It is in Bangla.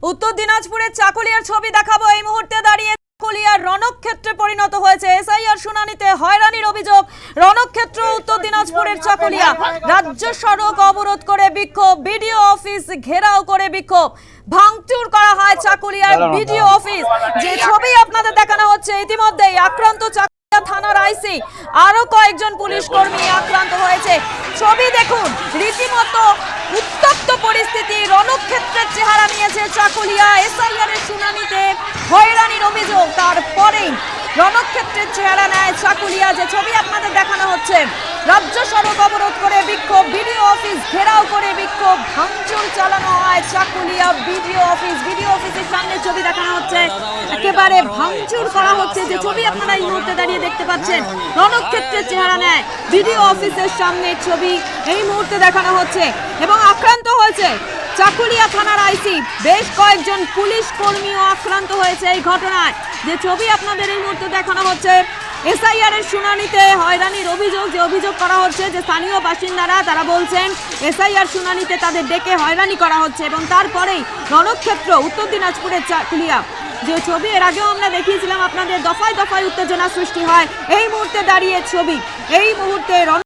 উত্তর দিনাজপুরের চাকুলিয়ার ছবি দেখাবো এই মুহূর্তে দাঁড়িয়ে। চাকুলিয়ার রণক্ষেত্রে পরিণত হয়েছে। এসআইআর শুনানিতে হয়রানির অভিযোগ। রণক্ষেত্র উত্তর দিনাজপুরের চাকুলিয়া। রাজ্য সড়ক অবরোধ করে বিক্ষোভ, বিডিও অফিস ঘেরাও করে বিক্ষোভ, ভাঙচুর করা হয় চাকুলিয়ার বিডিও অফিস। যে ছবি আপনাদের দেখানো হচ্ছে, ইতিমধ্যেই আক্রান্ত চাকুলিয়া থানার আইসি, আরো কয়েকজন পুলিশ কর্মী আক্রান্ত হয়েছে। ছবি দেখুন, রীতিমতো উত্তপ্ত পরিস্থিতি। রণক্ষেত্রের চেহারা নিয়েছে চাকুলিয়া। এসআইআর এর শুনানিতে হয়রানির অভিযোগ, তারপরেই রণক্ষেত্রের চেহারা নেয় চাকুলিয়া। যে ছবি আপনাদের দেখানো হচ্ছে, রাজ্য সড়ক অবরোধ করে বিক্ষোভ, বিডিও অফিস ঘেরাও করে বিক্ষোভ, ভাঙচুর চালানো হয় চাকুলিয়া বিডিও অফিস। বিডিও অফিসের সামনে ছবি দেখানো হচ্ছে, একেবারে ভাঙচুর করা হচ্ছে। যে ছবি আপনারা এই মুহূর্তে দাঁড়িয়ে দেখতে পাচ্ছেন, রণক্ষেত্রের চেহারা নেয় বিডিও অফিসের সামনে ছবি এই মুহূর্তে দেখানো হচ্ছে। এবং আক্রান্ত হয়েছে চাকুলিয়া থানার আইসি, বেশ কয়েকজন পুলিশ কর্মীও আক্রান্ত হয়েছে এই ঘটনায়। যে ছবি আপনাদের এই মুহূর্তে দেখানো হচ্ছে, এসআইআর এর শুনানিতে হয়রানির অভিযোগ। যে অভিযোগ করা হচ্ছে, যে স্থানীয় বাসিন্দারা তারা বলছেন এসআইআর শুনানিতে তাদের ডেকে হয়রানি করা হচ্ছে। এবং তারপরেই রণক্ষেত্র উত্তর দিনাজপুরের চাকুলিয়া। যে ছবি এর আগেও আমরা দেখিয়েছিলাম আপনাদের, দফায় দফায় উত্তেজনা সৃষ্টি হয়। এই মুহূর্তে দাঁড়িয়ে ছবি, এই মুহূর্তে